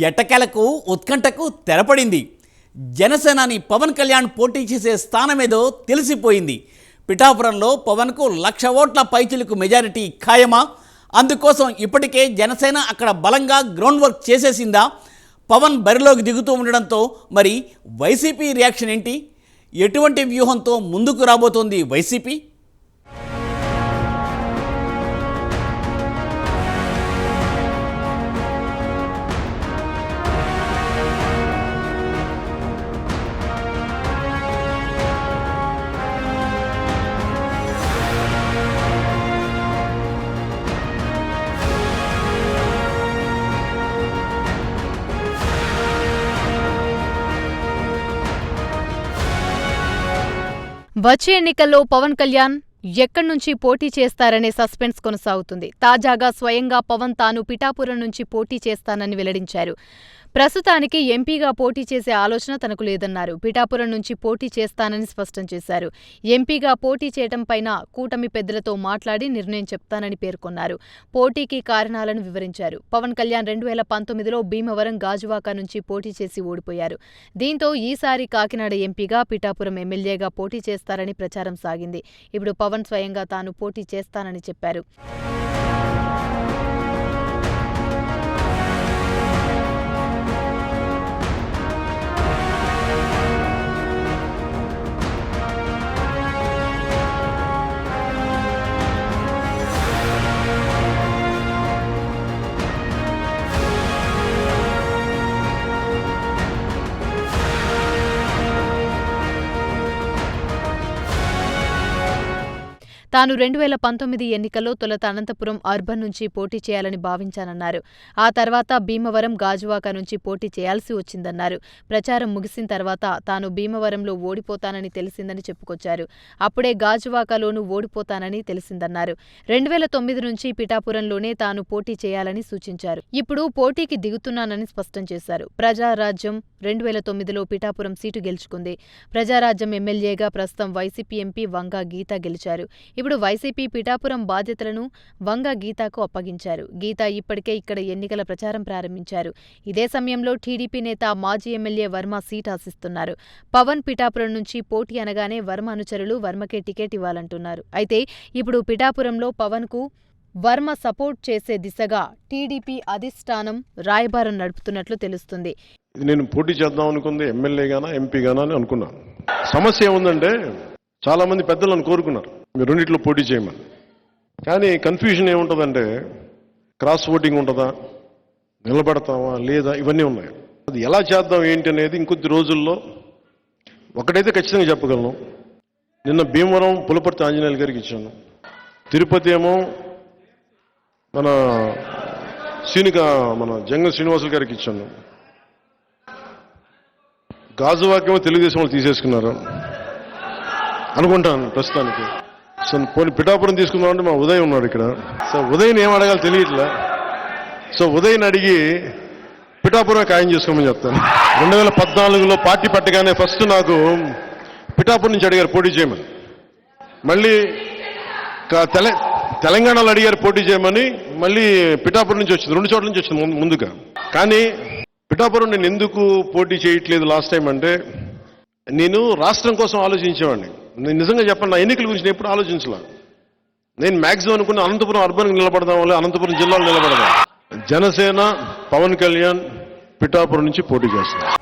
ఎట్టకేలకు ఉత్కంఠకు తెరపడింది. జనసేనాని పవన్ కళ్యాణ్ పోటీ చేసే స్థానమేదో తెలిసిపోయింది. పిఠాపురంలో పవన్కు 1,00,000 ఓట్ల పైచిలకు మెజారిటీ ఖాయమా? అందుకోసం ఇప్పటికే జనసేన అక్కడ బలంగా గ్రౌండ్ వర్క్ చేసేసిందా? పవన్ బరిలోకి దిగుతూ ఉండడంతో మరి వైసీపీ రియాక్షన్ ఏంటి? ఎటువంటి వ్యూహంతో ముందుకు రాబోతోంది వైసీపీ? వచ్చే ఎన్నికల్లో పవన్ కళ్యాణ్ ఎక్కడి నుంచి పోటీ చేస్తారనే సస్పెన్స్ కొనసాగుతుంది. తాజాగా స్వయంగా పవన్ తాను పిఠాపురం నుంచి పోటీ చేస్తానని వెల్లడించారు. ప్రస్తుతానికి ఎంపీగా పోటీ చేసే ఆలోచన తనకు లేదన్నారు. పిఠాపురం నుంచి పోటీ చేస్తానని స్పష్టం చేశారు. ఎంపీగా పోటీ చేయడం పైన కూటమి పెద్దలతో మాట్లాడి నిర్ణయం చెప్తానని పేర్కొన్నారు. పోటీకి కారణాలను వివరించారు. పవన్ కళ్యాణ్ 2019లో భీమవరం గాజువాక నుంచి పోటీ చేసి ఓడిపోయారు. దీంతో ఈసారి కాకినాడ ఎంపీగా, పిఠాపురం ఎమ్మెల్యేగా పోటీ చేస్తారని ప్రచారం సాగింది. ఇప్పుడు పవన్ స్వయంగా తాను పోటీ చేస్తానని చెప్పారు. తాను 2019 ఎన్నికల్లో తొలుత అనంతపురం అర్బన్ నుంచి పోటీ చేయాలని భావించానన్నారు. ఆ తర్వాత భీమవరం, గాజువాక నుంచి పోటీ చేయాల్సి వచ్చిందన్నారు. ప్రచారం ముగిసిన తర్వాత తాను భీమవరంలో ఓడిపోతానని తెలిసిందని చెప్పుకొచ్చారు. అప్పుడే గాజువాకలోనూ ఓడిపోతానని తెలిసిందన్నారు. 2009 నుంచి పిఠాపురంలోనే తాను పోటీ చేయాలని సూచించారు. ఇప్పుడు పోటీకి దిగుతున్నానని స్పష్టం చేశారు. ప్రజారాజ్యం 2009లో పిఠాపురం సీటు గెలుచుకుంది. ప్రజారాజ్యం ఎమ్మెల్యేగా ప్రస్తుతం వైసీపీ ఎంపీ వంగా గీత గెలిచారు. ఇప్పుడు వైసీపీ పిఠాపురం బాధ్యతలను వంగా గీతాకు అప్పగించారు. గీత ఇప్పటికే ఇక్కడ ఎన్నికల ప్రచారం ప్రారంభించారు. ఇదే సమయంలో టీడీపీ నేత, మాజీ ఎమ్మెల్యే వర్మ సీట్ ఆశిస్తున్నారు. పవన్ పిఠాపురం నుంచి పోటీ అనగానే వర్మ అనుచరులు వర్మకే టికెట్ ఇవ్వాలంటున్నారు. అయితే ఇప్పుడు పిఠాపురంలో పవన్కు వర్మ సపోర్ట్ చేసే దిశగా టీడీపీ అధిష్టానం రాయబారం నడుపుతున్నట్లు తెలుస్తుంది. నేను పోటీ చేద్దాం అనుకుంది ఎమ్మెల్యేగానా ఎంపీగానా అని అనుకున్నాను. సమస్య ఏముందంటే చాలా మంది పెద్దలు నన్ను కోరుకున్నారు మీరు రెండిట్లో పోటీ చేయమని. కానీ కన్ఫ్యూజన్ ఏముంటుందంటే క్రాస్ ఓటింగ్ ఉంటుందా, నిలబడతామా లేదా, ఇవన్నీ ఉన్నాయి. అది ఎలా చేద్దాం ఏంటి అనేది ఇంకొద్ది రోజుల్లో ఒకటైతే ఖచ్చితంగా చెప్పగలను. నిన్న భీమవరం పులపర్తి ఆంజనేయులు గారికి ఇచ్చాను. తిరుపతి ఏమో మన జంగం శ్రీనివాసులు గారికి ఇచ్చాను. గాజువాకేమో తెలుగుదేశం వాళ్ళు తీసేసుకున్నారు అనుకుంటాను ప్రస్తుతానికి. సో పోనీ పిఠాపురం తీసుకుందామంటే మా ఉదయ్ ఉన్నాడు ఇక్కడ. సో ఉదయ్ని ఏం అడగాలి తెలియట్లే. సో ఉదయ్ని అడిగి పిఠాపురం ఖాయం చేసుకోమని చెప్తాను. 2014లో పార్టీ పట్టగానే ఫస్ట్ నాకు పిఠాపురం నుంచి అడిగారు పోటీ చేయమని. మళ్ళీ తెలంగాణలో అడిగారు పోటీ చేయమని. మళ్ళీ పిఠాపురం నుంచి వచ్చింది, 2 చోట్ల నుంచి వచ్చింది ముందుగా. కానీ పిఠాపురం నేను ఎందుకు పోటీ చేయట్లేదు లాస్ట్ టైం అంటే, నేను రాష్ట్రం కోసం ఆలోచించేవాడిని. నేను నిజంగా చెప్పండి, నా ఎన్నికల గురించి నేను ఎప్పుడు ఆలోచించలే. నేను మ్యాక్సిమం అనుకున్న అనంతపురం అర్బన్కి నిలబడదాం, అనంతపురం జిల్లాలో నిలబడదాం. జనసేన పవన్ కళ్యాణ్ పిఠాపురం నుంచి పోటీ చేస్తారు.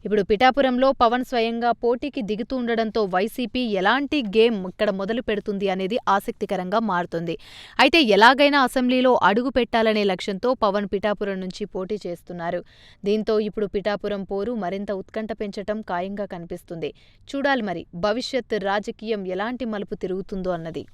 ఇప్పుడు పిఠాపురంలో పవన్ స్వయంగా పోటీకి దిగుతూ ఉండడంతో వైసీపీ ఎలాంటి గేమ్ ఇక్కడ మొదలు పెడుతుంది అనేది ఆసక్తికరంగా మారుతుంది. అయితే ఎలాగైనా అసెంబ్లీలో అడుగు పెట్టాలనే లక్ష్యంతో పవన్ పిఠాపురం నుంచి పోటీ చేస్తున్నారు. దీంతో ఇప్పుడు పిఠాపురం పోరు మరింత ఉత్కంఠ పెంచటం ఖాయంగా కనిపిస్తుంది. చూడాలి మరి భవిష్యత్ రాజకీయం ఎలాంటి మలుపు తిరుగుతుందో అన్నది.